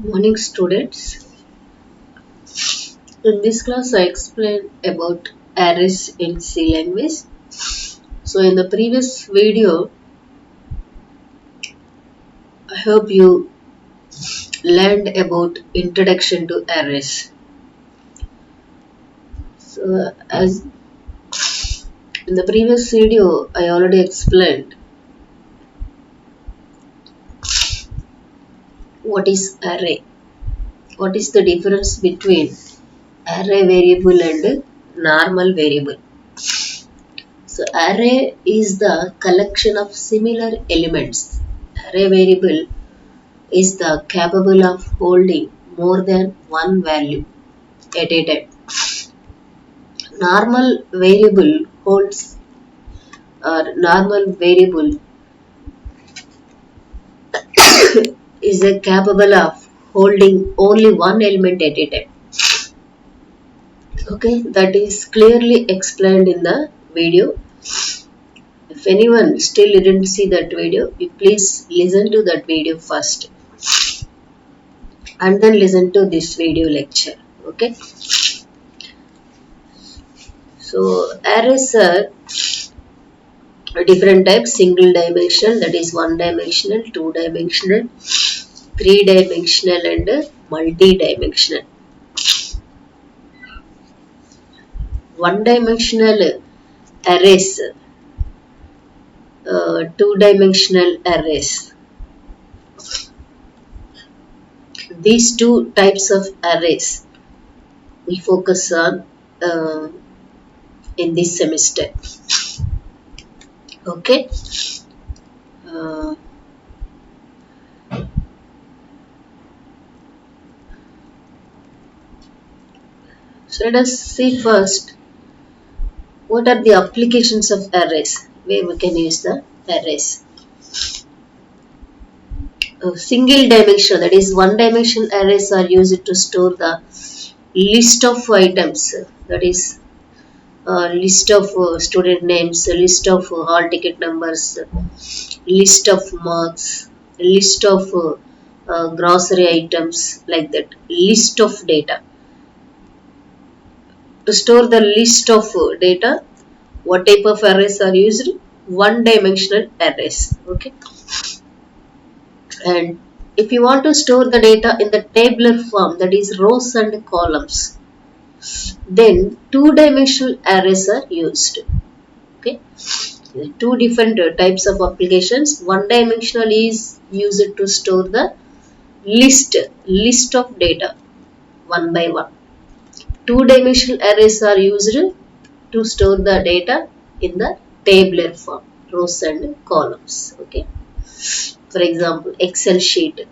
Morning students. In this class I explained about arrays in C language. So in the previous video I hope you learned about introduction to arrays. So as in the previous video I already explained what is array. What is the difference between array variable and normal variable. So array is the collection of similar elements. Array variable is the capable of holding more than one value at a time. Normal variable holds or normal variable is a capable of holding only one element at a time. Okay, that is clearly explained in the video. If anyone still didn't see that video, you please listen to that video first and then listen to this video lecture. Okay, so arrays are different types: single dimensional, that is one dimensional, two dimensional, three dimensional, and multi dimensional. One dimensional arrays, two dimensional arrays. These two types of arrays we focus on in this semester. Okay. Uh, so let us see first what are the applications of arrays where we can use the arrays. Single dimensional, that is one dimensional arrays are used to store the list of items, that is list of student names, list of hall ticket numbers, list of marks, list of grocery items, like that, list of data. To store the list of data, what type of arrays are used? One dimensional arrays. Okay. And if you want to store the data in the tabular form, that is rows and columns, then two dimensional arrays are used. Okay, two different types of applications. One dimensional is used to store the list of data one by one. Two dimensional arrays are used to store the data in the tabular form, rows and columns. Okay, for example, Excel sheet.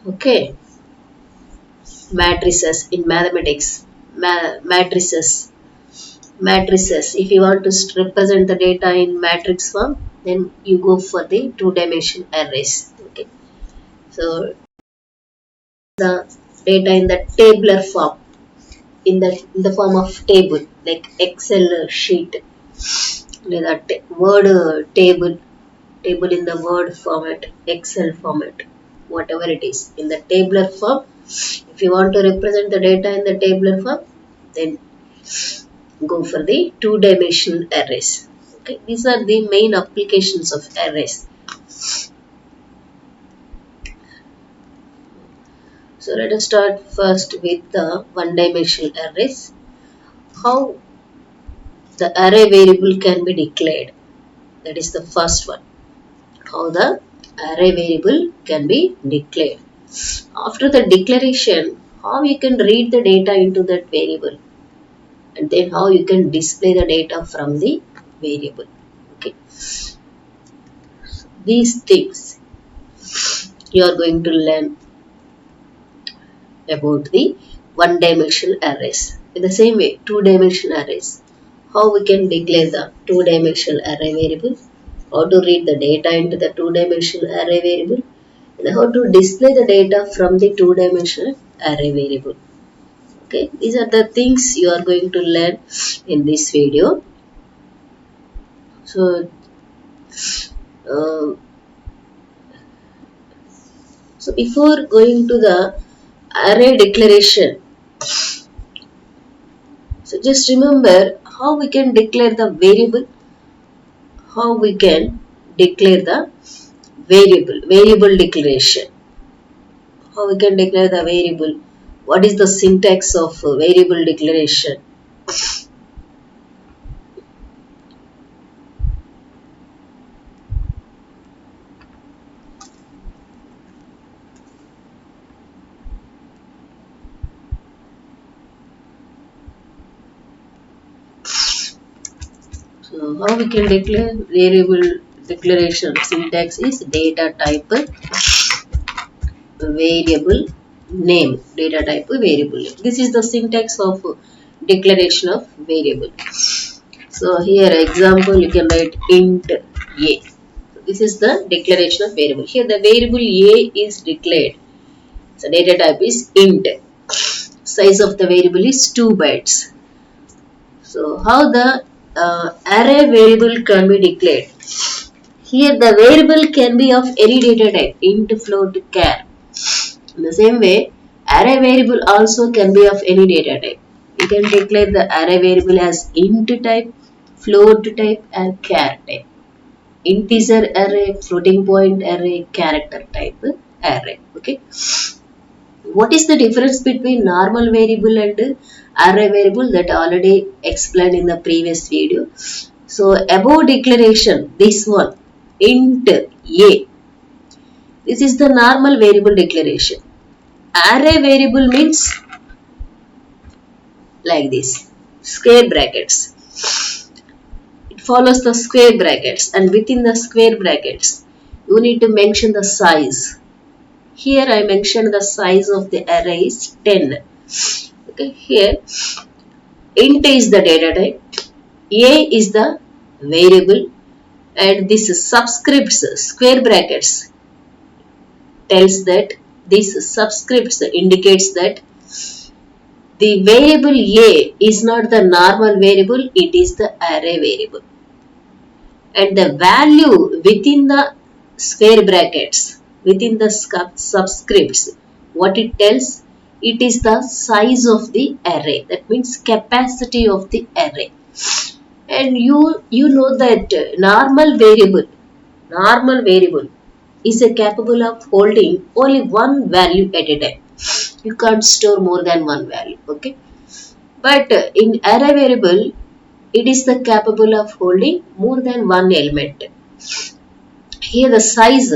Okay, matrices in mathematics, matrices. If you want to represent the data in matrix form, then you go for the two dimensional arrays. Okay, so the data in the tabular form, in the form of table, like Excel sheet, like word table in the word format, Excel format, whatever it is, in the tabular form. If you want to represent the data in the tabular form, then go for the two dimensional arrays. Okay, these are the main applications of arrays. So let us start first with the one dimensional arrays. How the array variable can be declared, that is the first one. How the array variable can be declared. After the declaration, how you can read the data into that variable, and then how you can display the data from the variable. Okay, these things you are going to learn about the one dimensional arrays. In the same way, two dimensional arrays, how we can declare the two dimensional array variable, how to read the data into the two dimensional array variable, and how to display the data from the two dimensional array variable. Okay, these are the things you are going to learn in this video. So So before going to the array declaration, so just remember how we can declare the variable, how we can declare the variable declaration, how we can declare the variable, what is the syntax of variable declaration. So how we can declare variable declaration syntax is data type variable name, data type variable name. This is the syntax of declaration of variable. So here example you can write int a. This is the declaration of variable. Here the variable a is declared. So data type is int. Size of the variable is 2 bytes. So how the array variable can be declared? Here the variable can be of any data type, int, float, char. In the same way, array variable also can be of any data type. You can declare the array variable as int type, float type and char type. Integer array, floating point array, character type array. Okay. What is the difference between normal variable and array variable? That already explained in the previous video. So above declaration, this one, int a, this is the normal variable declaration. Array variable means like this, square brackets. It follows the square brackets, and within the square brackets you need to mention the size. Here I mentioned the size of the array is 10. Okay, here int is the data type, a is the variable, and this subscripts square brackets tells that this subscripts indicates that the variable a is not the normal variable, it is the array variable. And the value within the square brackets, within the subscripts, what it tells, it is the size of the array. That means capacity of the array. And you know that normal variable is capable of holding only one value at a time. You can't store more than one value. Okay, but in array variable it is the capable of holding more than one element. Here the size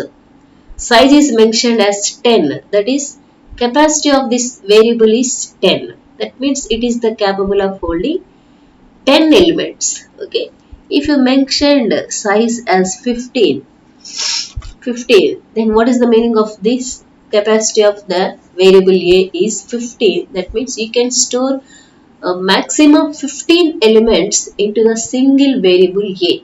is mentioned as 10. That is, capacity of this variable is 10. That means it is the capable of holding 10 elements. Okay, if you mentioned size as 15, then what is the meaning of this? Capacity of the variable a is 15. That means you can store a maximum 15 elements into the single variable a.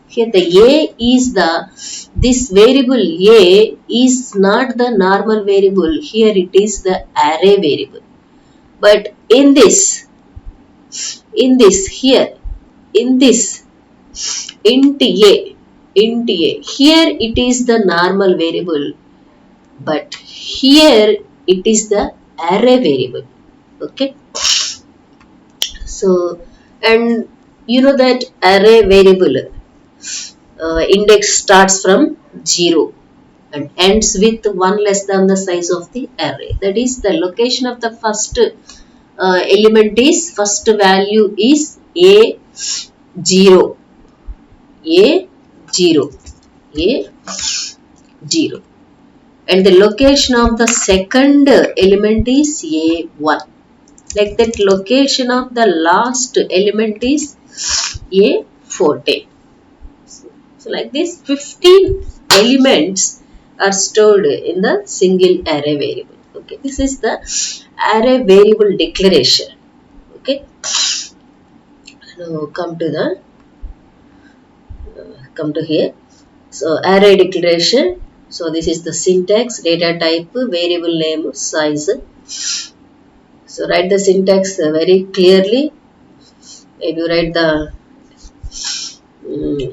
Here the a is the, this variable a is not the normal variable. Here it is the array variable. But in this here, in this int a, here it is the normal variable, but here it is the array variable. Okay, so, and you know that array variable index starts from 0 and ends with 1 less than the size of the array. That is, the location of the first element is, first value is a0, a0, a0, and the location of the second element is a1. Like that, location of the last element is a14. So like this, 15 elements are stored in the single array variable. Okay, this is the array variable declaration. Okay, now come to here. So array declaration. So this is the syntax, data type, variable name, size. So write the syntax very clearly. Maybe write the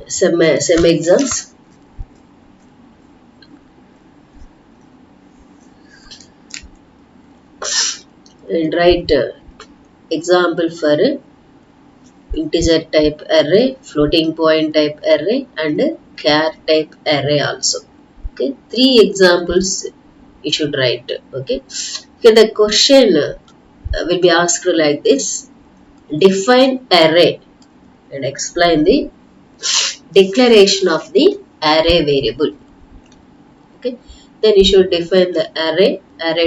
some exams. and write example for integer type array, floating point type array and char type array also. Okay, three examples you should write. Okay, okay, the question will be asked like this: define array and explain the declaration of the array variable. Okay, then you should define the array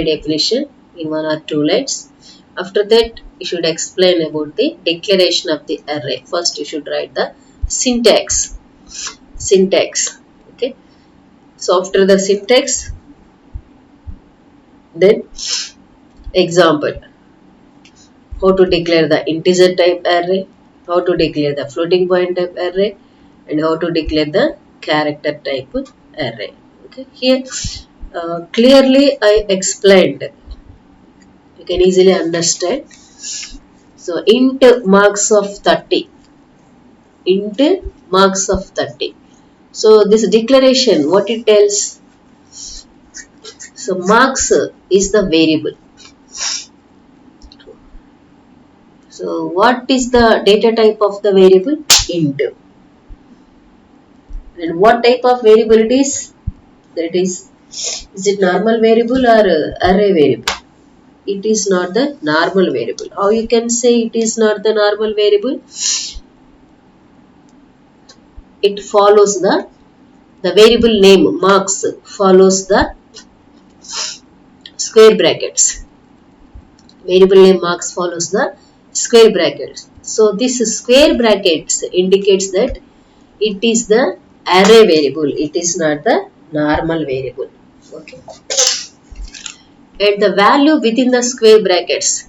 definition in one or two lines. After that, you should explain about the declaration of the array. First, you should write the syntax. Okay, so after the syntax, then example: how to declare the integer type array, how to declare the floating point type array, and how to declare the character type array. Okay, here clearly I explained, you can easily understand. So int marks of 30, int marks of 30. So this declaration, what it tells? So marks is the variable. So what is the data type of the variable? Int. And what type of variable it is? That is it normal variable or array variable? It is not the normal variable. How you can say it is not the normal variable? It follows the variable name marks follows the square brackets. Variable name marks follows the square brackets. So this square brackets indicates that it is the array variable. It is not the normal variable. Okay. And the value within the square brackets,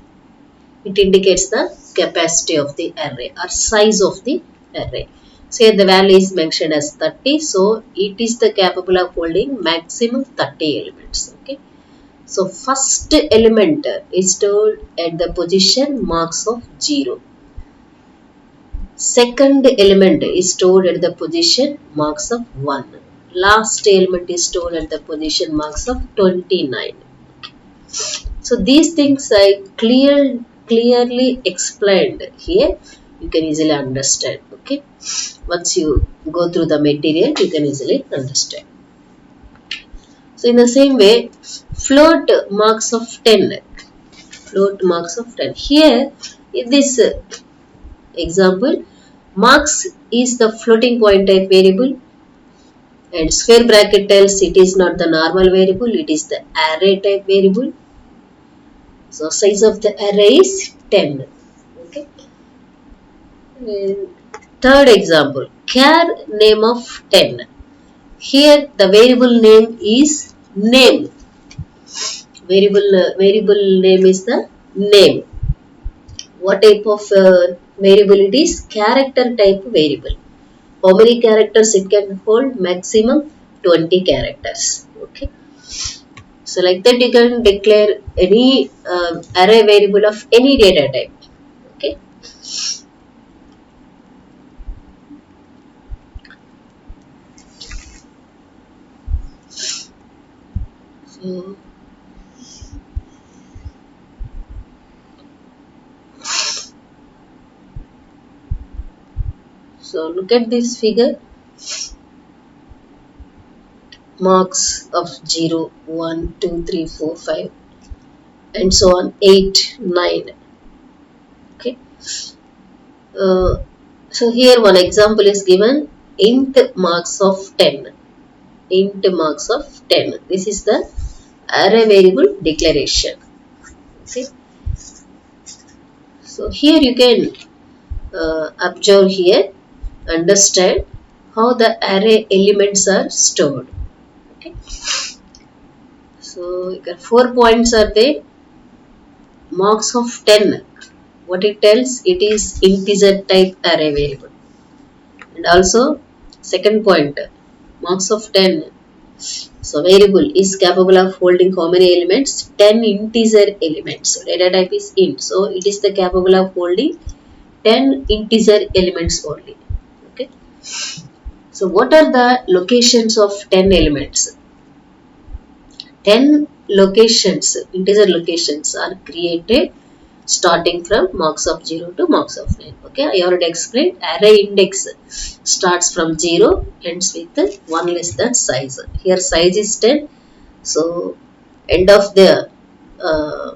it indicates the capacity of the array or size of the array. So here the value is mentioned as 30. So it is the capable of holding maximum 30 elements. Okay. So first element is stored at the position marks of 0. Second element is stored at the position marks of 1. Last element is stored at the position marks of 29. So these things I clearly explained here. You can easily understand. Okay. Once you go through the material, you can easily understand. So in the same way, float marks of 10. Float marks of 10. Here, in this example, marks is the floating point type variable, and square bracket tells it is not the normal variable, it is the array type variable. So size of the array is 10. Okay. And third example, char name of 10. Here the variable name is name. Variable name is the name. What type of variable it is? Character type variable. How many characters it can hold? Maximum 20 characters. Okay. So like that you can declare any array variable of any data type. Okay. So look at this figure. Marks of 0, 1, 2, 3, 4, 5 and so on, 8, 9. Okay. So here one example is given, int marks of 10. Int marks of 10. This is the array variable declaration. Okay. So here you can observe here, understand how the array elements are stored. Okay. So 4 points are there. Marks of 10. What it tells? It is integer type array variable. And also second point, marks of 10. So variable is capable of holding how many elements? 10 integer elements. So data type is int. So it is the capable of holding 10 integer elements only. Okay. So what are the locations of 10 elements? 10 locations, integer locations are created starting from marks of 0 to marks of 9. Okay, I already explained. Array index starts from 0, ends with 1 less than size. Here size is 10. So end of the uh,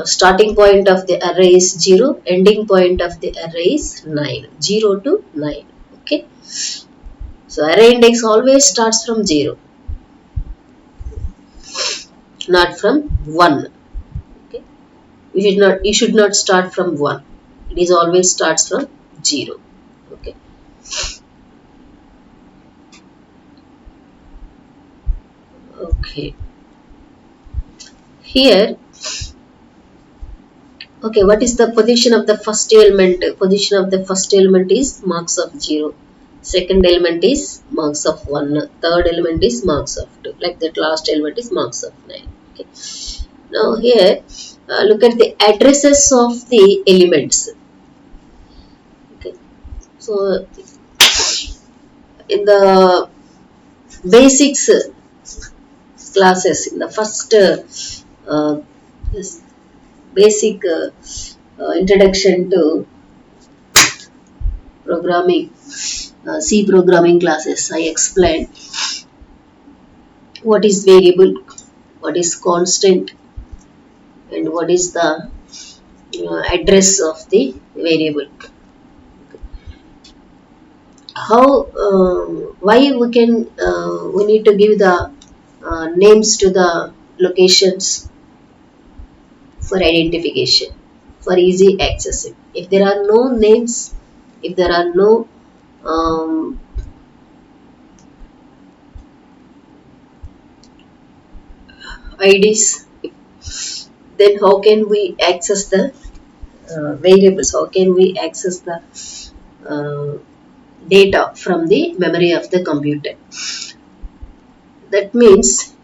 starting point of the array is 0, ending point of the array is 9. 0 to 9. Okay. So array index always starts from 0, not from 1. Okay. You should not start from 1. It is always starts from 0. Okay. Okay. Here, okay, what is the position of the first element? Position of the first element is marks of 0. Second element is marks of 1. Third element is marks of 2. Like that, last element is marks of 9. Okay. Now here, look at the addresses of the elements. Okay. So in the basics classes, in the first this basic introduction to programming, C programming classes, I explained what is variable, what is constant, and what is the address of the variable. How, why we need to give the names to the locations for identification, for easy accessing. If there are no names, if there are no um, IDs, then how can we access the variables? How can we access the uh, data from the memory of the computer? That means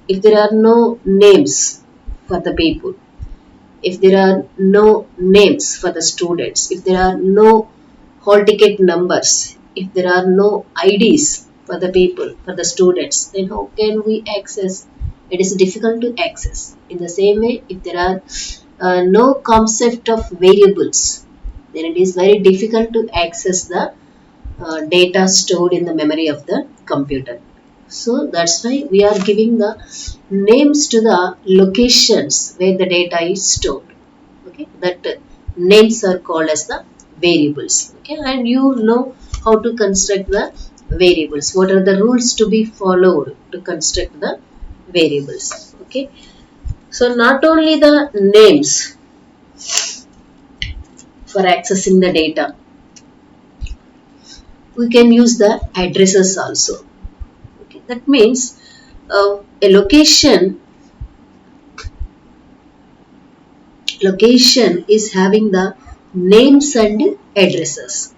if there are no names for the people, if there are no names for the students, if there are no hall ticket numbers, if there are no IDs for the people, for the students, then how can we access? It is difficult to access. In the same way, if there are no concept of variables, then it is very difficult to access the data stored in the memory of the computer. So that's why we are giving the names to the locations where the data is stored. Okay, that names are called as the variables. Okay, and you know how to construct the variables. What are the rules to be followed to construct the variables? Okay, so not only the names for accessing the data, we can use the addresses also. Okay, that means a location is having the names and addresses.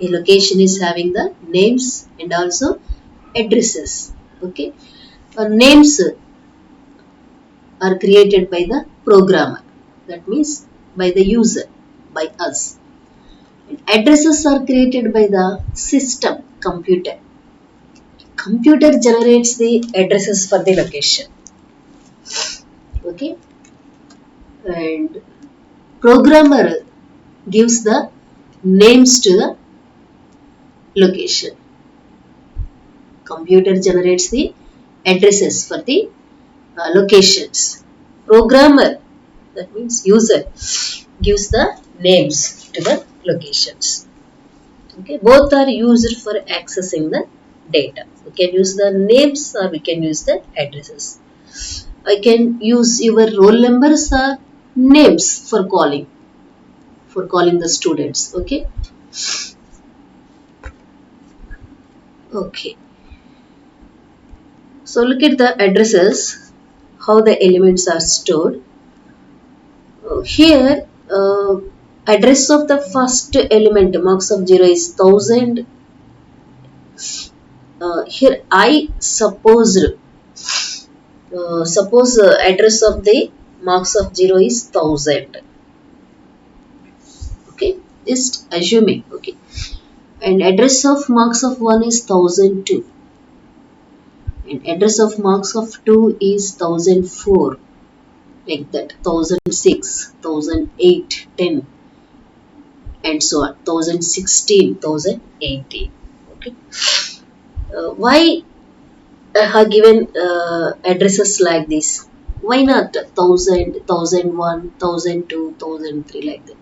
A location is having the names and also addresses. Okay, names are created by the programmer. That means by the user, by us. And addresses are created by the system, computer. Computer generates the addresses for the location. Okay, and programmer gives the names to the location. Computer generates the addresses for the locations. Programmer, that means user, gives the names to the locations. Okay, both are used for accessing the data. We can use the names or we can use the addresses. I can use your roll numbers or names for calling the students. Okay. Okay. So look at the addresses, how the elements are stored. Here, address of the first element, marks of 0 is 1000. Here I suppose address of the marks of 0 is 1000. Okay, just assuming. Okay, and address of marks of 1 is 1002. and address of marks of 2 is 1004, like that, 1006, 1008, 10, and so on, 1016, 1018. Okay. Why are given addresses like this? Why not 1000, 1001, 1002, 1003, like that?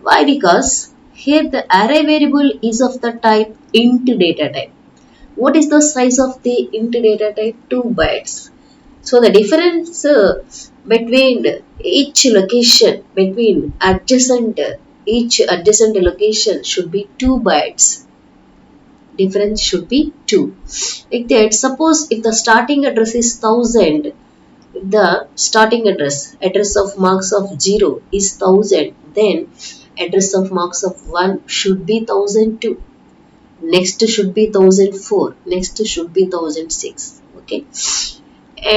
Why? Because here the array variable is of the type int data type. What is the size of the int data type? 2 bytes. So the difference between each location, between adjacent, each adjacent location should be 2 bytes. Difference should be 2. Like that, suppose if the starting address is 1000, the starting address of marks of 0 is 1000, then address of marks of 1 should be 1002. Next should be 1004. Next should be 1006. Okay.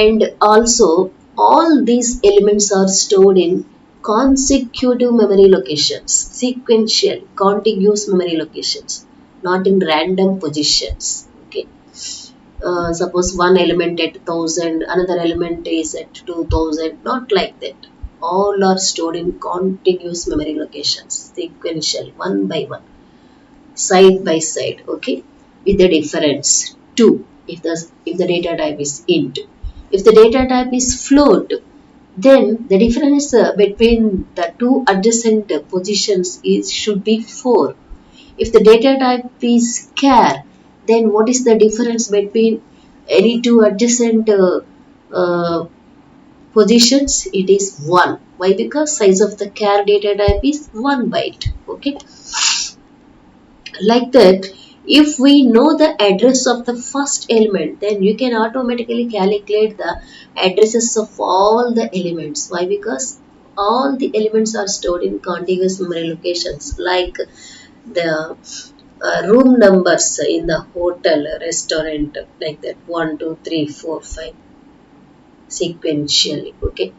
And also all these elements are stored in consecutive memory locations, sequential contiguous memory locations, not in random positions. Okay. Suppose one element at 1000, another element is at 2000, not like that. All are stored in contiguous memory locations, sequential, one by one, side by side. Okay, with the difference 2 if the data type is int. If the data type is float, then the difference between the two adjacent positions is should be 4. If the data type is char, then what is the difference between any two adjacent uh, positions? It is 1. Why? Because size of the char data type is 1 byte. Okay. Like that, if we know the address of the first element, then you can automatically calculate the addresses of all the elements. Why? Because all the elements are stored in contiguous memory locations, like the room numbers in the hotel, restaurant, like that, 1, 2, 3, 4, 5, sequentially. Okay.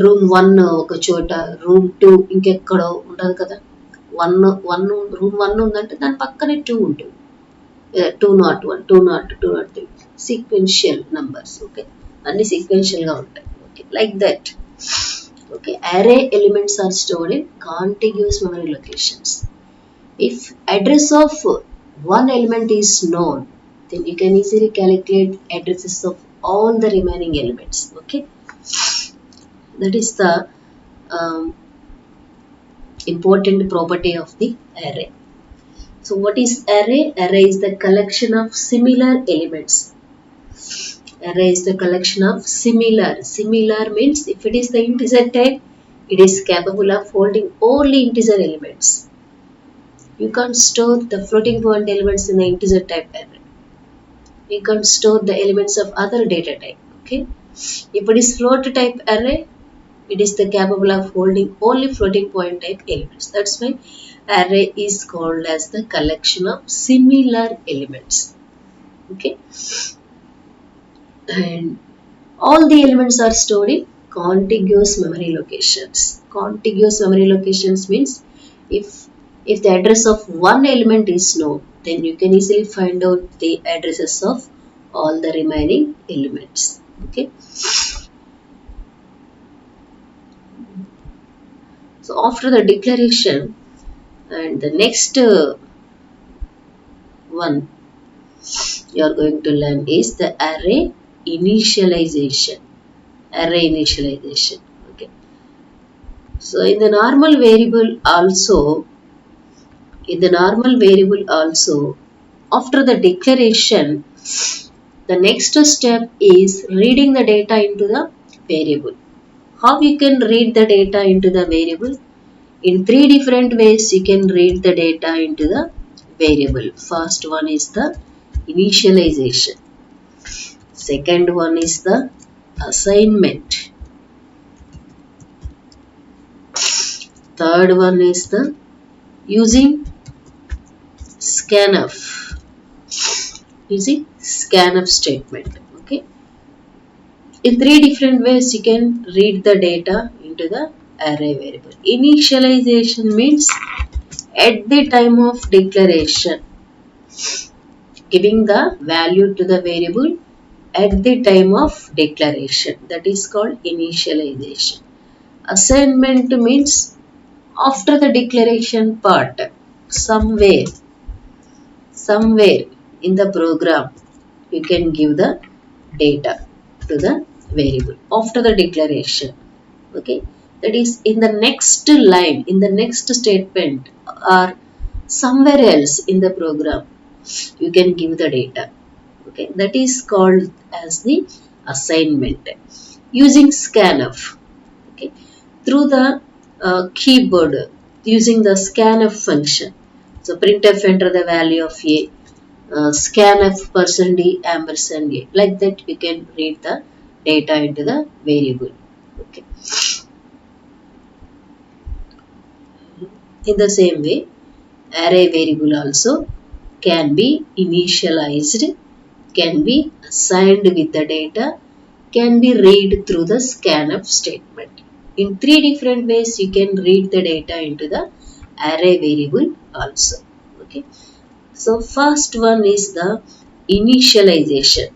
Room 1 ఒక చోట, room 2 ఇంకెక్కడో ఉంటుంది కదా. One one room 1 ఉందంటే దాని పక్కనే 2 ఉంటుంది. 201, 202, 203 sequential numbers. Okay, అన్ని సీక్వెన్షియల్గా ఉంటాయి. Okay, like that. Okay, array elements are stored in contiguous memory locations. If address of one element is known, then you can easily calculate addresses of all the remaining elements. Okay, that is the um, important property of the array. So what is array? Array is the collection of similar elements. Array is the collection of similar. Similar means if it is the integer type, it is capable of holding only integer elements. You can't store the floating point elements in the integer type array. You can't store the elements of other data type. Okay. If it is float type array, it is the capable of holding only floating point type elements. That's why array is called as the collection of similar elements. Okay. And all the elements are stored in contiguous memory locations. Contiguous memory locations means if the address of one element is known, then you can easily find out the addresses of all the remaining elements. Okay. So after the declaration, and the next one you are going to learn is the array initialization. Array initialization. Okay. So in the normal variable also, after the declaration, the next step is reading the data into the variable. How you can read the data into the variable? In 3 different ways you can read the data into the variable. First one is the initialization. Second one is the assignment. Third one is the using scanf. Using scanf statement. Okay. In 3 different ways you can read the data into the array variable. Initialization means at the time of declaration. giving the value to the variable at the time of declaration. That is called initialization. Assignment means after the declaration part, somewhere in the program you can give the data to the variable after the declaration. Okay, that is in the next line, in the next statement, or somewhere else in the program you can give the data. Okay, that is called as the assignment using scanf. Okay, through the keyboard using the scanf function. So printf enter the value of a, scanf %d ampersand a, like that we can read the data into the variable. Okay, in the same way array variable also can be initialized, can be assigned with the data, can be read through the scanf statement. In three different ways you can read the data into the array variable also. Okay, so first one is the initialization.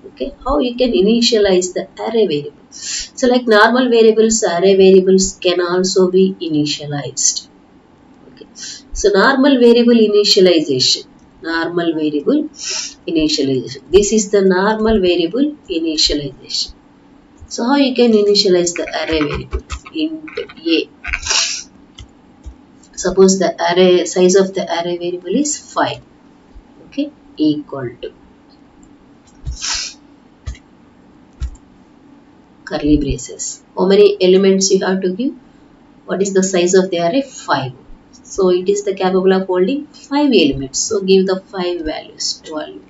Okay, how you can initialize the array variable? So like normal variables, array variables can also be initialized. Okay, so normal variable initialization, normal variable initialization, this is the normal variable initialization. So how you can initialize the array variable? Int a. Suppose the array size of the array variable is 5. Okay, equal to curly braces. How many elements you have to give? What is the size of the array? 5. So it is the capable of holding 5 elements. So give the 5 values: 12,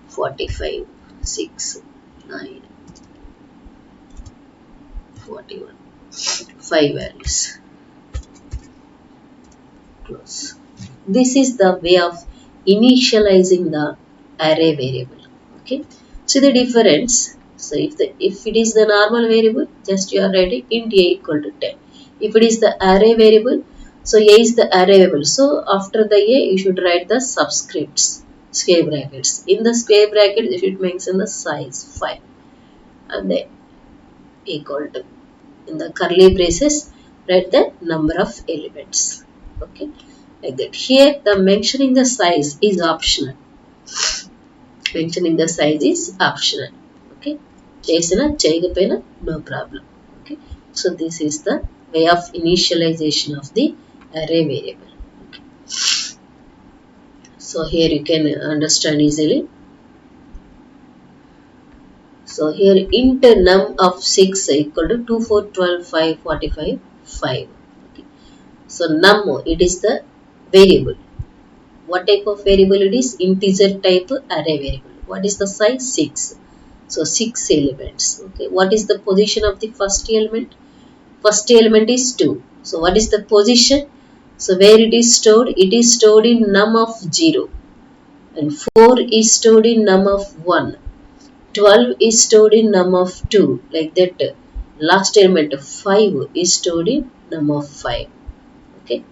45, 6, 9, 41. 5 values. Close. This is the way of initializing the array variable. Okay, so the difference. So if it is the normal variable, just you are writing int a equal to 10. If it is the array variable, so a is the array variable. So after the a you should write the subscripts, square brackets. In the square bracket you should mention the size 5 and then equal to, in the curly braces write the number of elements. Okay, like that. Here the mentioning the size is optional. Mentioning the size is optional. Okay, chesina cheyagapoyina no problem. Okay, so this is the way of initialization of the array variable. Okay, so here you can understand easily. So here int num of 6 equal to 2, 4, 12, 5, 45, 5. Okay, so num, it is the variable. What type of variable it is? Integer type array variable. What is the size? 6. So 6 elements. Okay, what is the position of the first element? First element is 2. So what is the position? So where it is stored? It is stored in num of 0. And 4 is stored in num of 1. 12 is stored in num of 2. Like that. Last element 5 is stored in num of 5. Okay,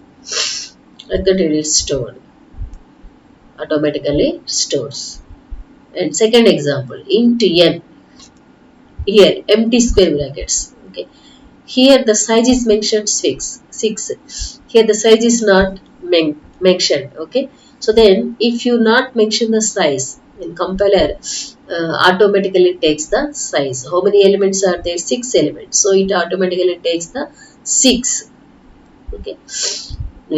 like that it is stored. Automatically stores. And second example, int n. Here empty square brackets. Okay, here the size is mentioned 6. Here the size is not mentioned. Okay, so then if you not mention the size, then compiler automatically takes the size. How many elements are there? 6 elements. So it automatically takes the 6. Okay,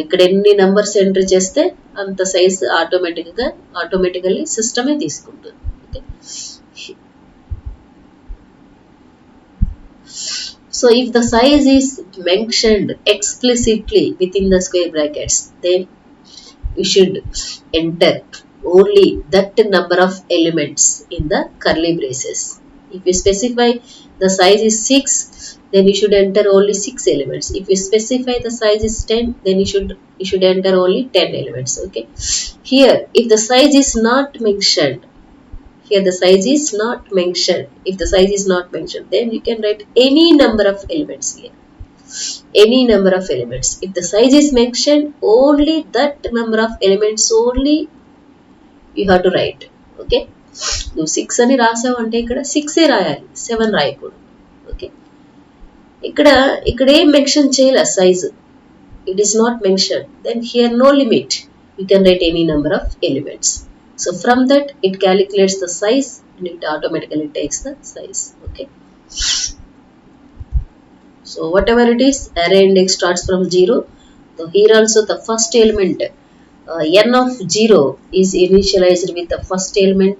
ఇక్కడ ఎన్ని numbers enter చేస్తే అంత size automatically సిస్టమే తీసుకుంటుంది. Okay, so if the size is mentioned explicitly within the square brackets, then we should enter only that number of elements in the curly braces. If you specify the size is 6, then you should enter only 6 elements. If you specify the size is 10, then you should enter only 10 elements. Okay, here if the size is not mentioned, here the size is not mentioned. If the size is not mentioned, then you can write any number of elements here. Any number of elements. If the size is mentioned, only that number of elements only you have to write. Okay, నువ్వు 6 అని రాసావు అంటే ఇక్కడ 6 రాయాలి, 7 రాయకూడదు. Okay, ఇక్కడ ఏం mention చేయాలి size, it is not mentioned, then here no limit, you can write any number of elements. So from that it calculates the size and it automatically takes the size. Okay, so whatever it is, array index starts from 0. So here also the first element n of 0 is initialized with the first element,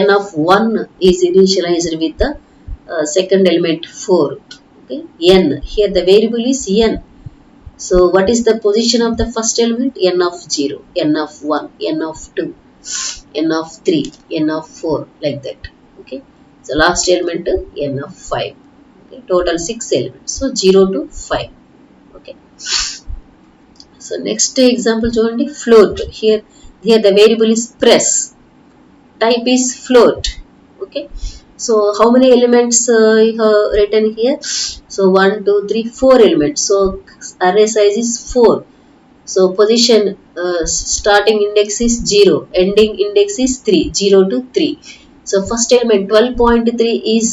n of 1 is initialized with the second element 4. Okay, n, here the variable is n. So what is the position of the first element? N of 0, n of 1, n of 2, n of 3, n of 4, like that. Okay, so last element n of 5. Okay, total 6 elements. So 0 to 5. Okay, so next example చూడండి, float. Here the variable is press, type is float. Okay, so how many elements you have written here? So 1 2 3 4 elements. So array size is 4. So position starting index is 0, ending index is 3, 0 to 3. So first element 12.3 is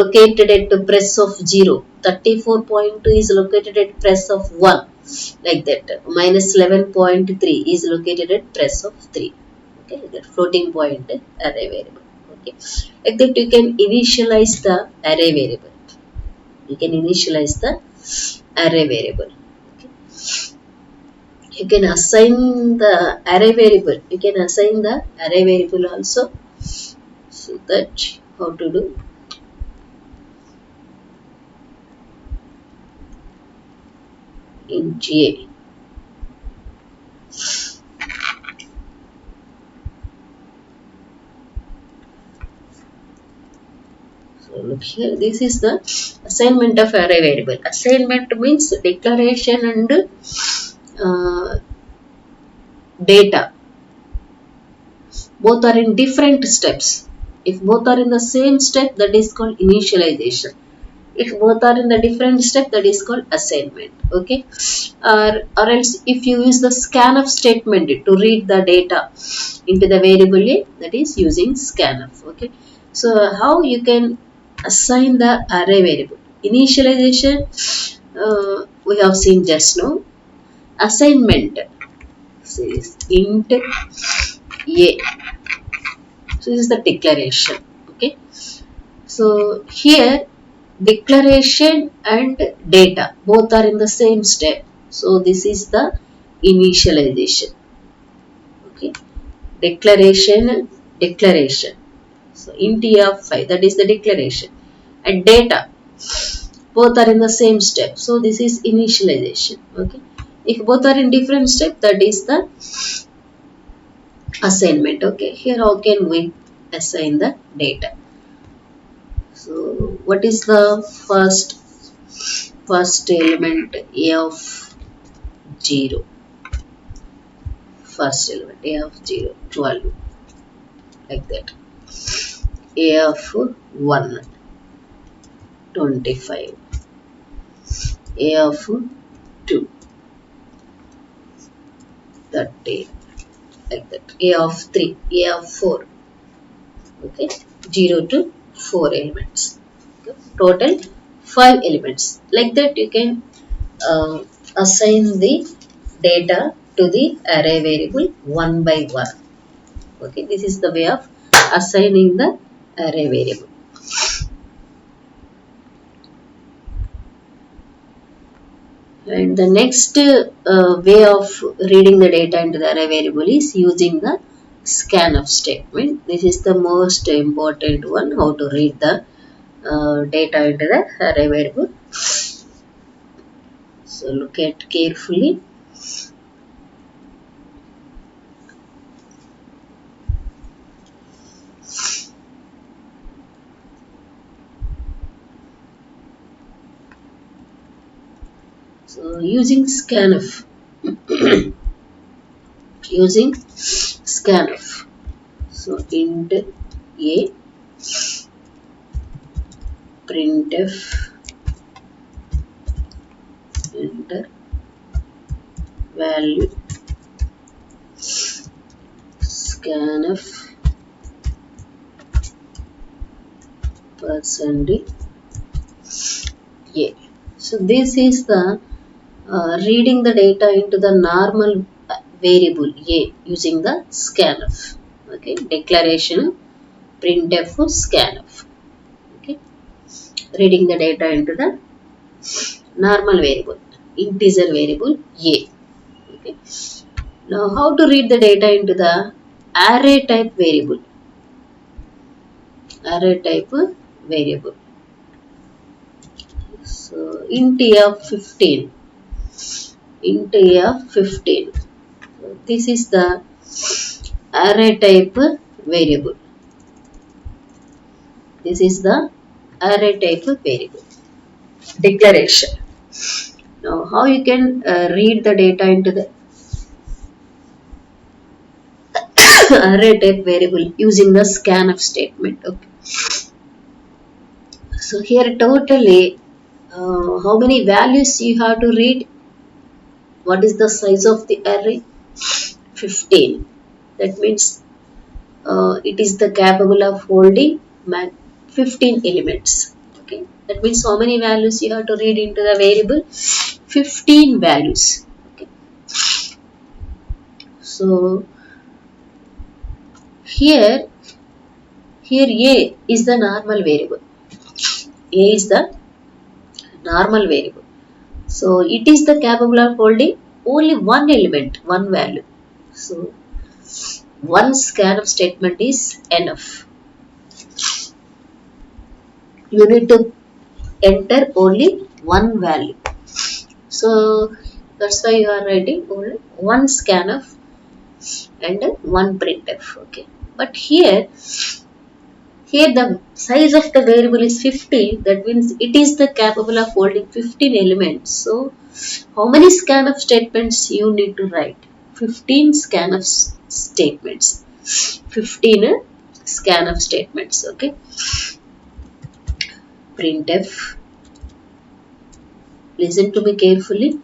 located at the press of 0, 34.2 is located at press of 1, like that. Minus 11.3 is located at press of 3. Okay, that floating point array variable. Okay, like that you can initialize the array variable. You can initialize the array variable. Okay, you can assign the array variable. You can assign the array variable also. So that how to do? Int a. So look here, this is the assignment of array variable. Assignment means declaration and data. Both are in different steps. If both are in the same step, that is called initialization. If both are in the different step, that is called assignment. Okay, or else if you use the scanf statement to read the data into the variable a, that is using scanf. Okay, so how you can assign the array variable? Initialization we have seen just now. Assignment, so is int a. So this is the declaration. Okay, so here declaration and data both are in the same step. So this is the initialization. Okay, declaration. So int a of 5, that is the declaration, and data both are in the same step. So this is initialization. Okay, if both are in different step, that is the assignment. Okay, here how can we assign the data? So what is the first element? A of 0. First element a of 0, 12, like that. A of 1, 25. A of 2, 30, like that. A of 3, A of 4. Okay, 0 to 4 elements. Okay. Total 5 elements. Like that you can assign the data to the array variable one by one. Okay, this is the way of assigning the array variable. And the next way of reading the data into the array variable is using the scanf statement. This is the most important one, how to read the data into the array variable. So look at carefully. So using scanf, so int a, printf, enter value, scanf percentage A. So this is the reading the data into the normal variable A using the scanf. Okay, declaration printf scanf. Okay, reading the data into the normal variable, integer variable A. Okay. Now, how to read the data into the array type variable? Array type variable. So, int of 15. Int of 15. So, this is the array type variable. This is the array type variable. Declaration. Now, how you can read the data into the array type variable using the scanf statement. Okay. So here totally how many values you have to read? What is the size of the array? 15. That means it is the capable of holding 15 elements. Okay. That means how many values you have to read into the variable? 15 values. Okay. So here A is the normal variable. A is the normal variable. So it is the capable of holding only one element, one value. So one scanf statement is enough. You need to enter only one value. So that's why you are writing only one scanf and one printf. Okay. But here the size of the variable is 15. That means it is the capable of holding 15 elements. So how many scanf statements you need to write? 15 scanf statements. 15 scanf statements. Okay. Printf. Listen to me carefully.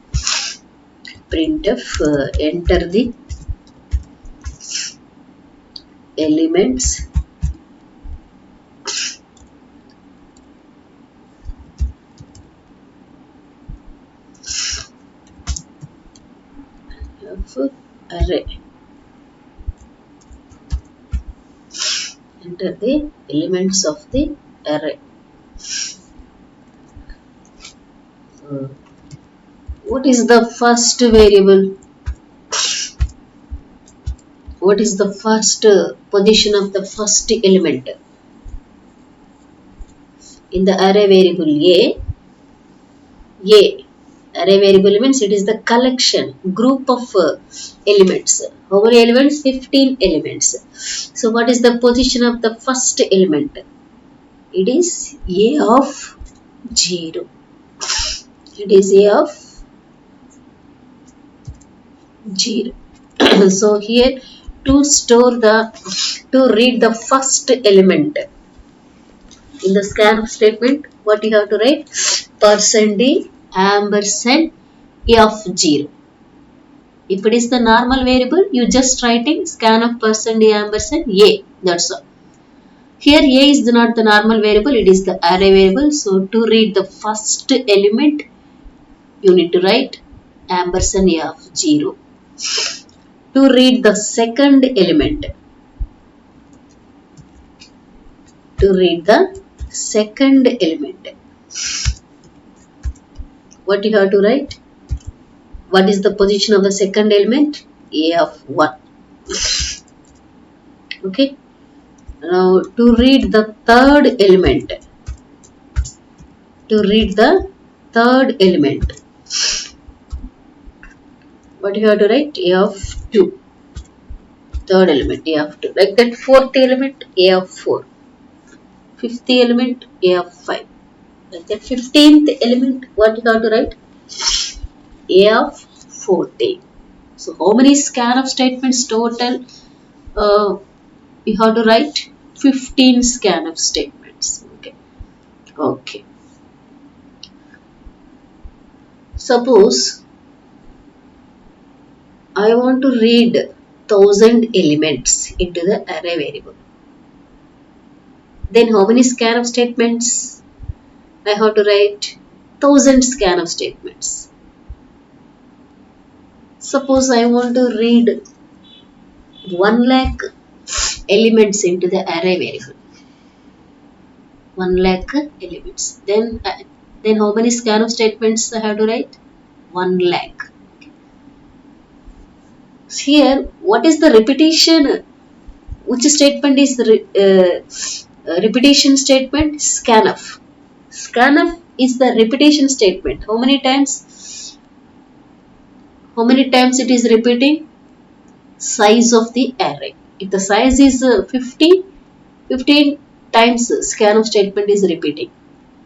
Printf. Enter the elements of array. Enter the elements of the array. What is the first variable? What is the first position of the first element? In the array variable A. Array variable means it is the collection, group of elements. How many elements? 15 elements. So what is the position of the first element? It is A of 0. It is A of 0. So here to read the first element in the scanf statement, what you have to write? Percentage ampersand A of 0. If it is the normal variable, you just writing scanf percentage ampersand A. That's all. Here A is not the normal variable, it is the array variable. So to read the first element, you need to write ampersand A of 0. To read the second element, what you have to write? What is the position of the second element? A of 1. Okay. Now to read the third element, what you have to write? A of 2. Third element, A of 2. Like that, fourth element, A of 4. Fifth element, A of 5. Like that, 15th element, what you have to write? A of 14. So how many scanf statements total? You have to write 15 scanf statements. Okay. Okay. Suppose I want to read 1000 elements into the array variable. Then how many scanf statements? I have to write 1000 scanf statements. Suppose I want to read 1 lakh elements into the array variable. 1 lakh elements. Then how many scanf statements I have to write? 1 lakh. Here, what is the repetition? Which statement is the repetition statement? Scanf. Scanf is the repetition statement. How many times? How many times it is repeating? Size of the array. If the size is 50, 15 times scanf statement is repeating.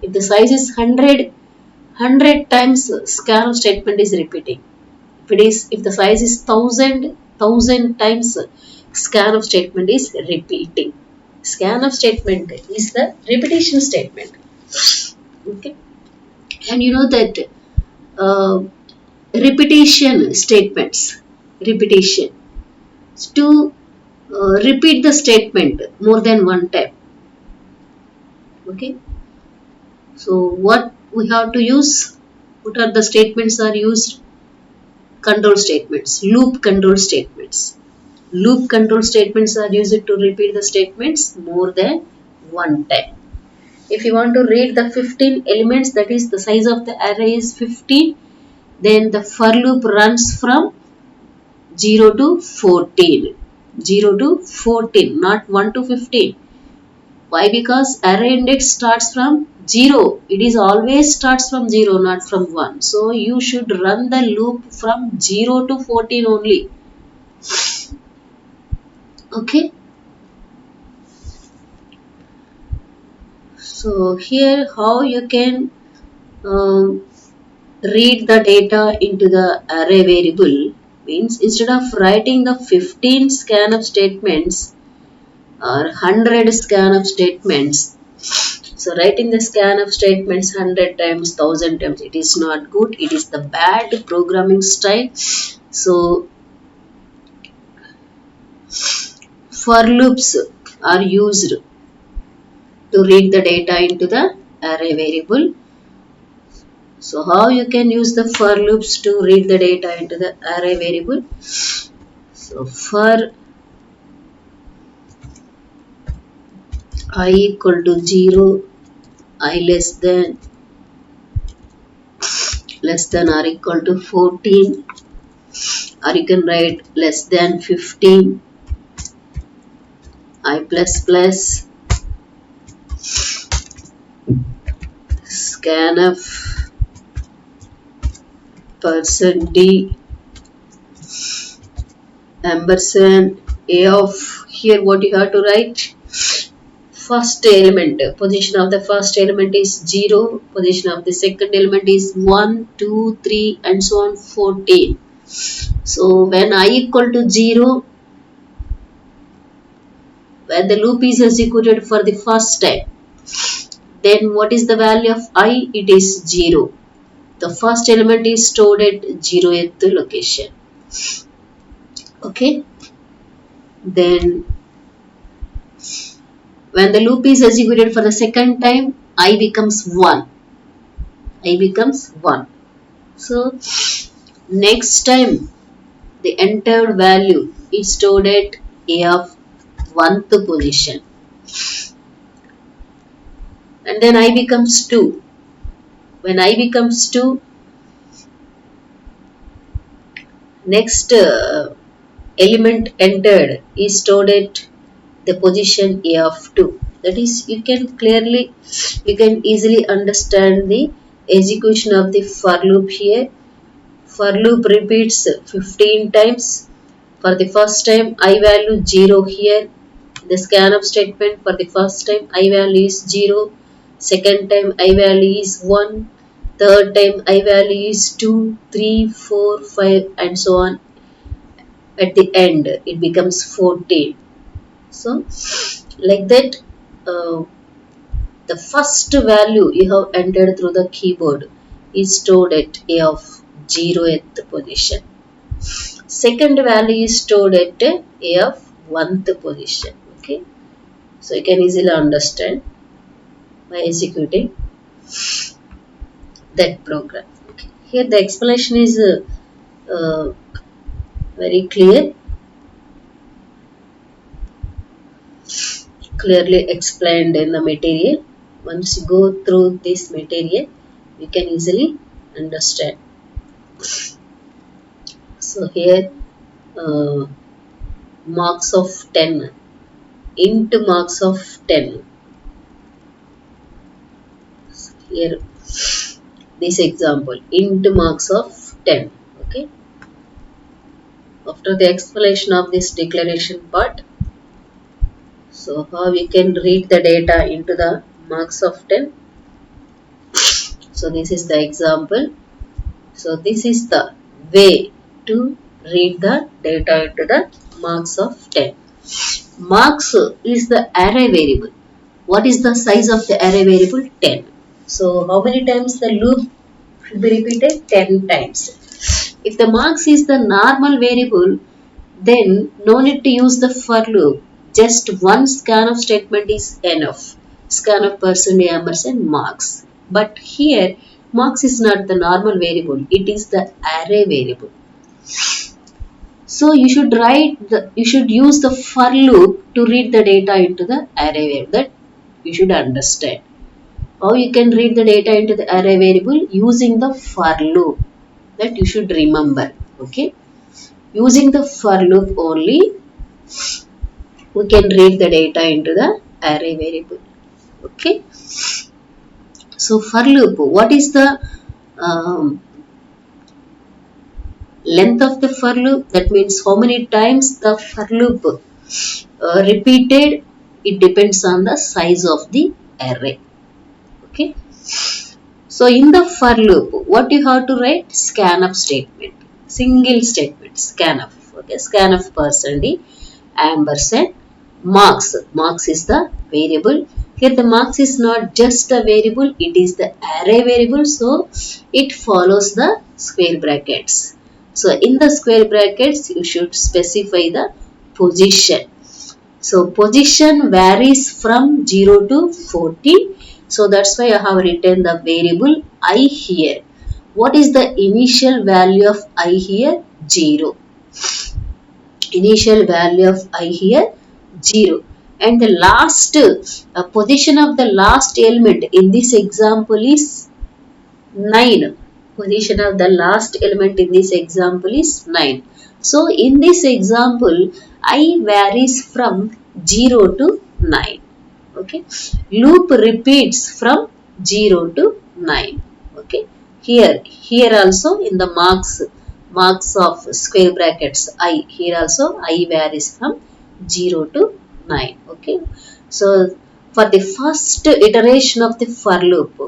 If the size is 100, 100 times scanf statement is repeating. If the size is 1000 times scanf statement is repeating. Scanf statement is the repetition statement. Okay, and you know that uh, repetition statements, repetition to repeat the statement more than one time. Okay, so what we have to use? What are the statements are used? Control statements, loop control statements. Loop control statements are used to repeat the statements more than one time. If you want to read the 15 elements, that is the size of the array is 15, then the for loop runs from 0 to 14. 0 to 14, not 1 to 15. Why? Because array index starts from 0. It is always starts from 0, not from 1. So you should run the loop from 0 to 14 only. Okay. So here how you can read the data into the array variable means instead of writing the 15 scanf statements or 100 scanf statements, so writing the scanf statements 100 times, 1000 times, it is not good. It is the bad programming style. So for loops are used to read the data into the array variable. So how you can use the for loops to read the data into the array variable? So for I equal to 0, I less than or equal to 14, or you can write less than 15, I plus plus scanf %d ampersand a of, here what you have to write, first element, position of the first element is 0, position of the second element is 1, 2, 3 and so on 14. So when I equal to 0, when the loop is executed for the first time, then what is the value of I? It is 0. The first element is stored at 0th location. Okay. Then when the loop is executed for the second time, I becomes 1. I becomes 1. So next time the entered value is stored at A of 1th position. And then I becomes 2. When I becomes 2, next element entered is stored at the position A of 2. That is, you can easily understand the execution of the for loop here. For loop repeats 15 times. For the first time, I value 0 here. The scanf statement for the first time, I value is 0. Second time, I value is 1. Third time, I value is 2, 3, 4, 5 and so on. At the end, it becomes 14. So, like that, the first value you have entered through the keyboard is stored at A of 0th position. Second value is stored at a of 1th position. Okay, so you can easily understand by executing that program. Okay. Here the explanation is uh, very clearly explained in the material. Once you go through this material, you can easily understand. So here uh, marks of 10, int marks of 10. Here this example, int marks of 10. Okay, after the explanation of this declaration part, so how we can read the data into the marks of 10. So this is the example. So this is the way to read the data into the marks of 10. Marks is the array variable. What is the size of the array variable? 10. So how many times the loop should be repeated? 10 times. If the marks is the normal variable, then no need to use the for loop. Just one scanf statement is enough. Scanf percent ampersand marks. But here marks is not the normal variable. It is the array variable. So you should use the for loop to read the data into the array variable. That you should understand. How you can read the data into the array variable using the for loop. That you should remember. Okay. Using the for loop only, we can read the data into the array variable. Okay. So for loop, what is the length of the for loop? That means how many times the for loop repeated. It depends on the size of the array. Okay. So in the for loop, what you have to write? Scanf statement. Single statement. Scanf. Okay. Scanf percent ampersand marks. Marks is the variable. Here the marks is not just a variable, it is the array variable. So it follows the square brackets. So in the square brackets, you should specify the position. So position varies from 0 to 40. So that's why I have written the variable I here. What is the initial value of I here? 0. Initial value of I here 0, and the last position of the last element in this example is 9. Position of the last element in this example is 9. So in this example, I varies from 0 to 9. Okay, loop repeats from 0 to 9. Okay, here also in the marks of square brackets I, here also I varies from 0 to 9. Okay, so for the first iteration of the for loop,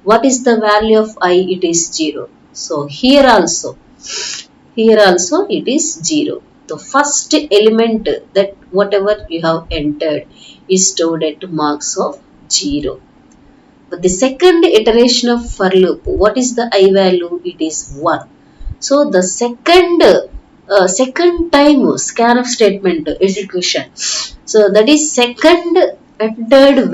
what is the value of I? It is 0. So here also it is 0. The first element, that whatever you have entered, is stored at marks of 0. But the second iteration of for loop, what is the I value? It is 1. So the second time scanf statement execution. So that is second entered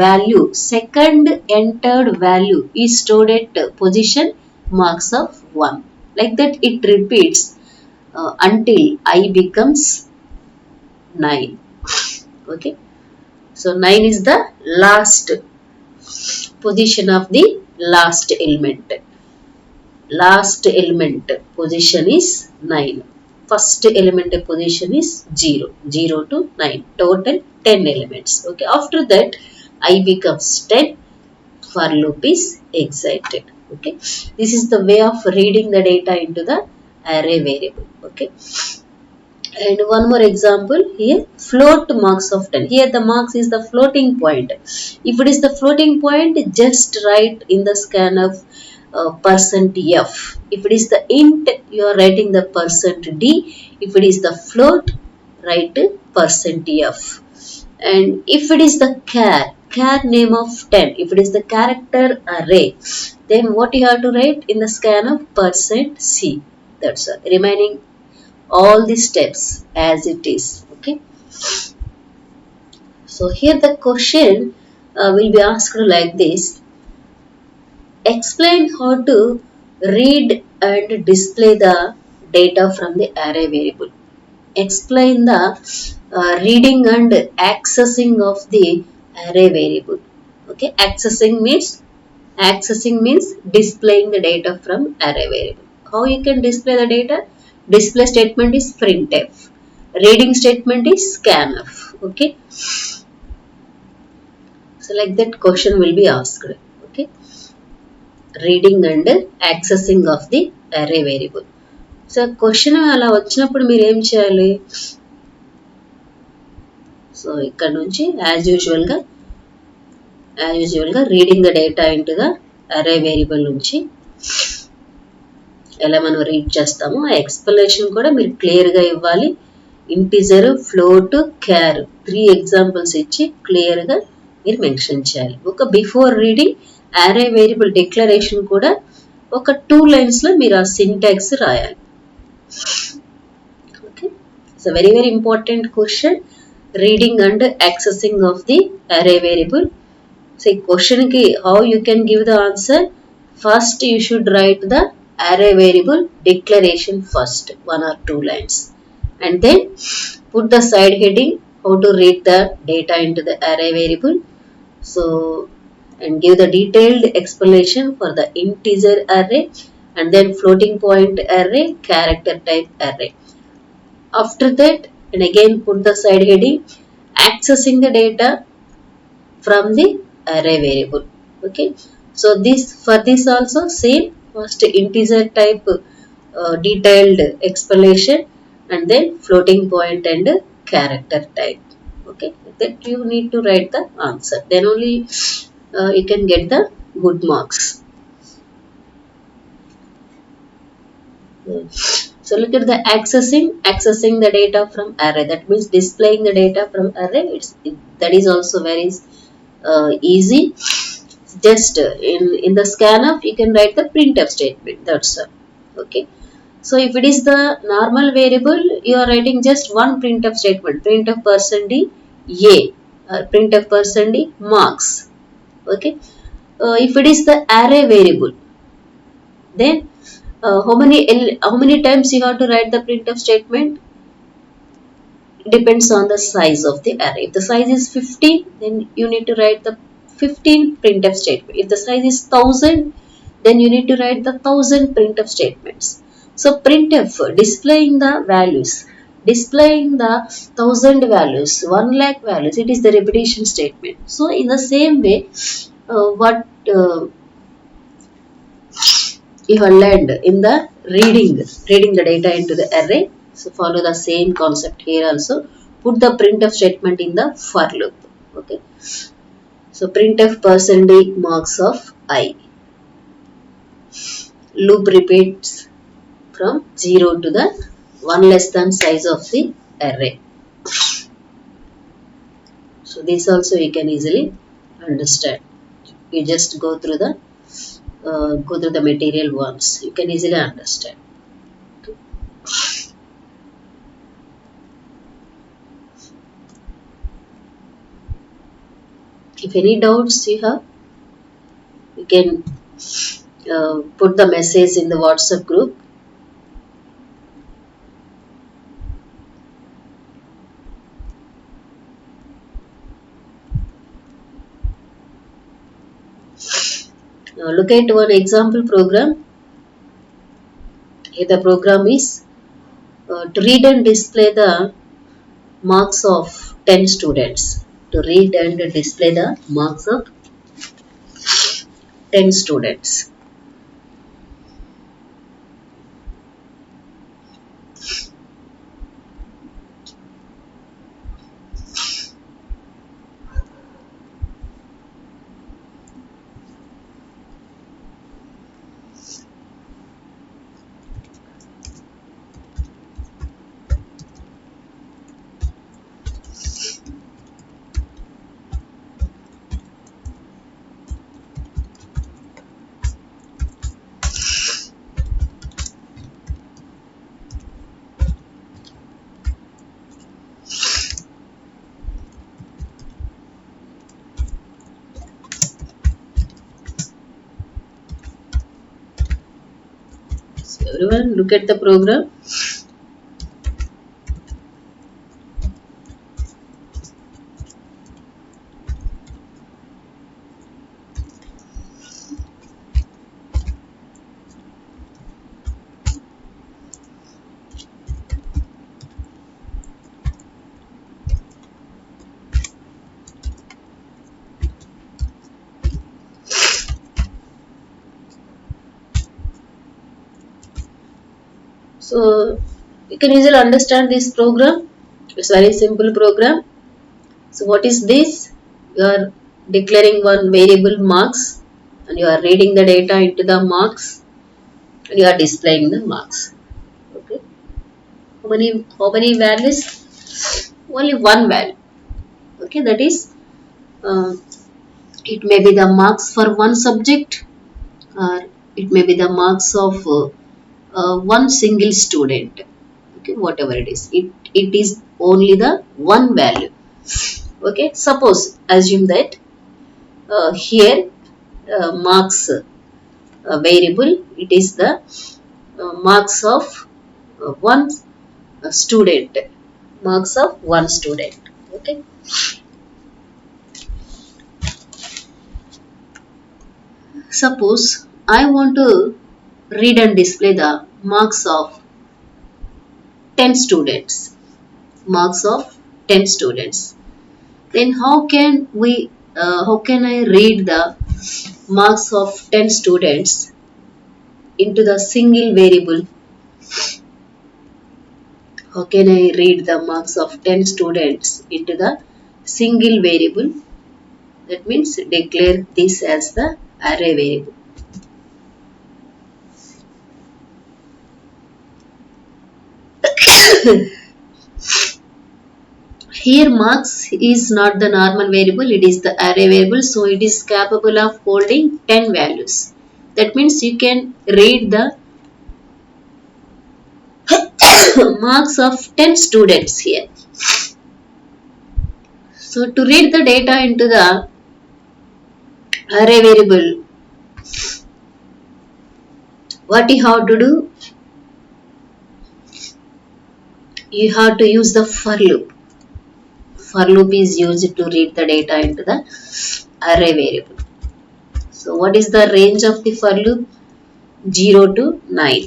value is stored at position marks of 1. Like that it repeats until I becomes 9. Okay. So 9 is the last position of the last element. Last element position is 9. First element position is 0. 0 to 9. Total 10 elements. Okay. After that, I becomes 10. For loop is excited. Okay. This is the way of reading the data into the array variable. Okay. And one more example here, float marks of 10. Here the marks is the floating point. If it is the floating point, just write in the scanf percent %f. If it is the int, you are writing the percent %d. If it is the float, write percent %f. And if it is the char name of 10, if it is the character array, then what you have to write in the scanf percent %c. That's all. Remaining all the steps as it is. Okay. So here the question will be asked like this. Explain how to read and display the data from the array variable. Explain the reading and accessing of the array variable. Okay, accessing means displaying the data from array variable. How you can display the data? Display statement is printf. Reading statement is scanf. Okay, so like that question will be asked. Okay, reading and accessing of the array variable. So question అలా వచ్చినప్పుడు మీరు ఏం చేయాలి? So ఇక్కడ నుంచి as యూజువల్గా reading the data into the అరే variable నుంచి ఎలా మనం రీడ్ చేస్తామో ఆ ఎక్స్ప్లెనేషన్ కూడా మీరు క్లియర్గా ఇవ్వాలి. ఇంటిజర్, ఫ్లోట్, క్యార్ 3 ఎగ్జాంపుల్స్ ఇచ్చి క్లియర్గా మీరు మెన్షన్ చేయాలి. ఒక బిఫోర్ రీడింగ్ అరే వేరియబుల్ డిక్లరేషన్ కూడా ఒక 2 లైన్స్లో మీరు ఆ సింటాక్స్ రాయాలి. Okay, it's a very important question. Reading and accessing of the array variable. So question ki how you can give the answer? First you should write the array variable declaration first, 1 or 2 lines, and then put the side heading how to read the data into the array variable. So and give the detailed explanation for the integer array and then floating point array, character type array. After that, and again put the side heading accessing the data from the array variable. Okay, so this for this also same, first integer type detailed explanation and then floating point and character type. Okay, that you need to write the answer, then only you can get the good marks. So look at the accessing the data from array. That means displaying the data from array. That is also very easy. Just in the scanf, you can write the printf statement. That's all. Okay. So if it is the normal variable, you are writing just one printf statement. Printf %d a, printf %d marks. Okay. If it is the array variable, then how many times you have to write the printf statement? Depends on the size of the array. If the size is 50, then you need to write the 15 printf statement. If the size is 1000, then you need to write the 1000 printf statements. So printf displaying the values, displaying the 1000 values, 1 lakh values, it is the repetition statement. So in the same way, what you have learned in the reading the data into the array. So follow the same concept here also. Put the printf statement in the for loop. Okay. So printf % marks of I. Loop repeats from 0 to the 1 less than size of the array. So this also you can easily understand. You just go through the material once. You can easily understand. If any doubts you have, you can put the message in the WhatsApp group. Now look at one example program. Here the program is to read and display the marks of 10 students. To read and display the marks of 10 students. everyone look at the program. So you can easily understand this program. It's very simple program. So what is this? You are declaring one variable marks and you are reading the data into the marks and you are displaying the marks. Okay. How many values? Only one value. Okay, that is uh, it may be the marks for one subject or it may be the marks of one single student. Okay, whatever it is, it is only the one value. Okay, suppose assume that here marks variable, it is the marks of one student, marks of one student. Okay, suppose I want to read and display the marks of 10 students, marks of 10 students. Then how can I read the marks of 10 students into the single variable? How can I read the marks of 10 students into the single variable? That means declare this as the array variable. Here marks is not the normal variable, it is the array variable, so it is capable of holding 10 values. That means you can read the marks of 10 students here. So to read the data into the array variable, what you have to do? You have to use the for loop. For loop is used to read the data into the array variable. So what is the range of the for loop? 0 to 9.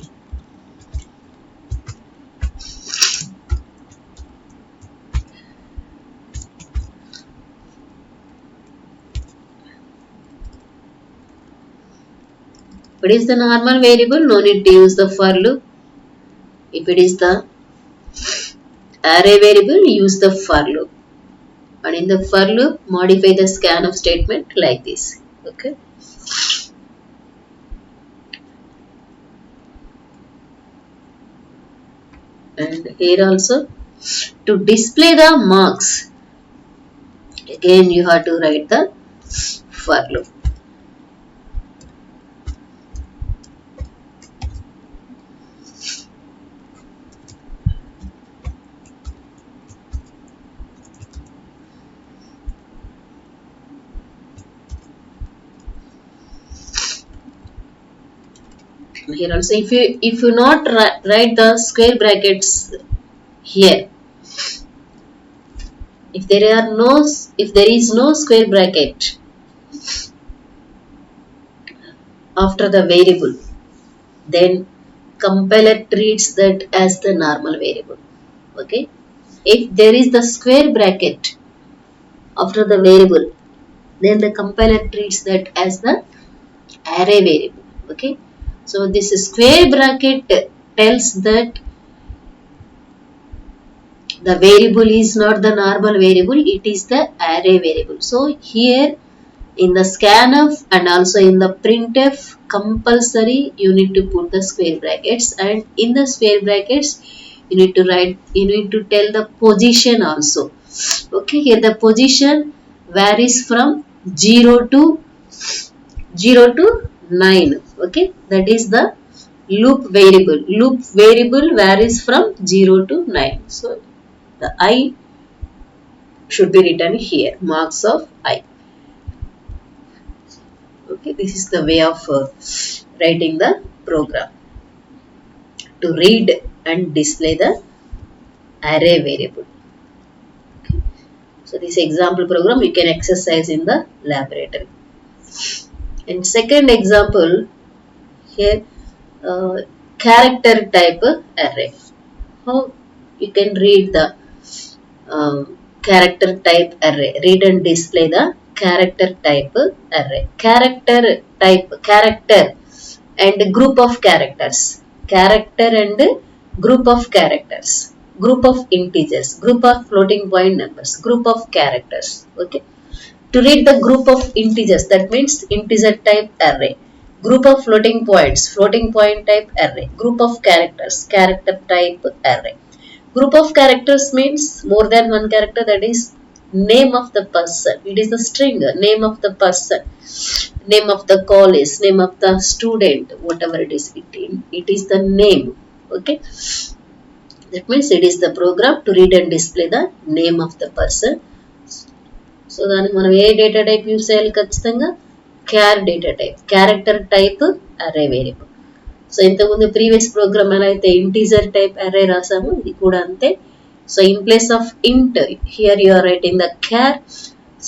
What is the normal variable? No need to use the for loop. If it is the array variable, use the for loop. And in the for loop, modify the scanf statement like this. Okay. And here also, to display the marks, again you have to write the for loop. Here also, if you not write the square brackets here, if there is no square bracket after the variable, then compiler treats that as the normal variable. Okay, if there is the square bracket after the variable, then the compiler treats that as the array variable. Okay, so this square bracket tells that the variable is not the normal variable, it is the array variable. So here in the scanf and also in the printf, compulsory you need to put the square brackets, and in the square brackets you need to tell the position also. Okay, here the position varies from 0 to 9. Okay, that is the loop variable varies from 0 to 9. So the I should be written here, marks of I. Okay, this is the way of writing the program. to read and display the array variable. Okay. So this example program you can exercise in the laboratory. And second example here, character type array. How you can read the character type array. Read and display the character type array. Character and group of characters. Character and group of characters. Group of integers. Group of floating point numbers. Group of characters. Okay. To read the group of integers, that means integer type array. Group of floating point type array. Group of characters, character type array. Group of characters means more than one character, that is name of the person. It is the string, name of the person, name of the college, name of the student, whatever it is. It is the name. Okay. That means it is the program to read and display the name of the person. So దానికి మనం ఏ data type use చేయాలి? ఖచ్చితంగా char data type, character type array variable. So ఇంతకుముందు previous program ఎలా అయితే integer type array రాసాము, ఇది కూడా అంతే. So in place of int here you are writing the char.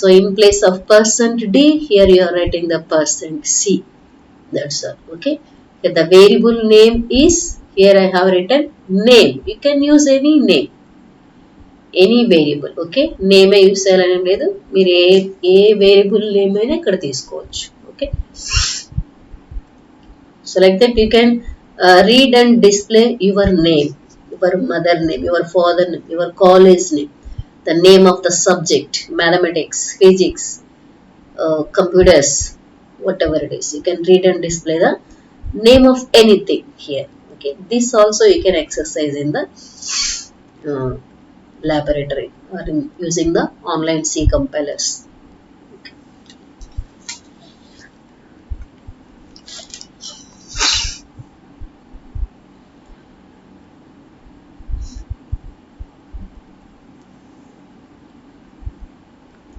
So in place of %d here you are writing the %c. That's all. Okay. The variable name is, here I have written name. You can use any name, any variable. Okay. నేమే use చేయాలని లేదు, మీరు ఏ variable name అయినా ఇక్కడ తీసుకోవచ్చు. Okay. So like that you can read and display your name, your mother name, your father name, your college name, the name of the subject, mathematics, physics, computers, whatever it is. You can read and display the name of anything here. Okay. This also you can exercise in the laboratory or using the online C compilers. Okay.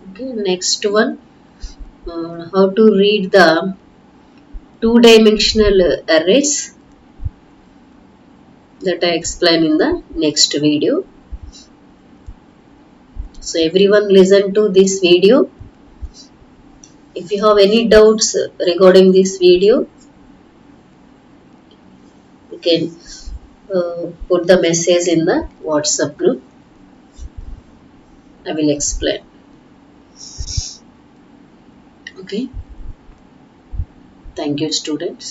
Okay, next one, how to read the two-dimensional arrays, that I explain in the next video. So everyone listen to this video. If you have any doubts regarding this video, you can put the message in the WhatsApp group. I will explain. Okay. Thank you, students.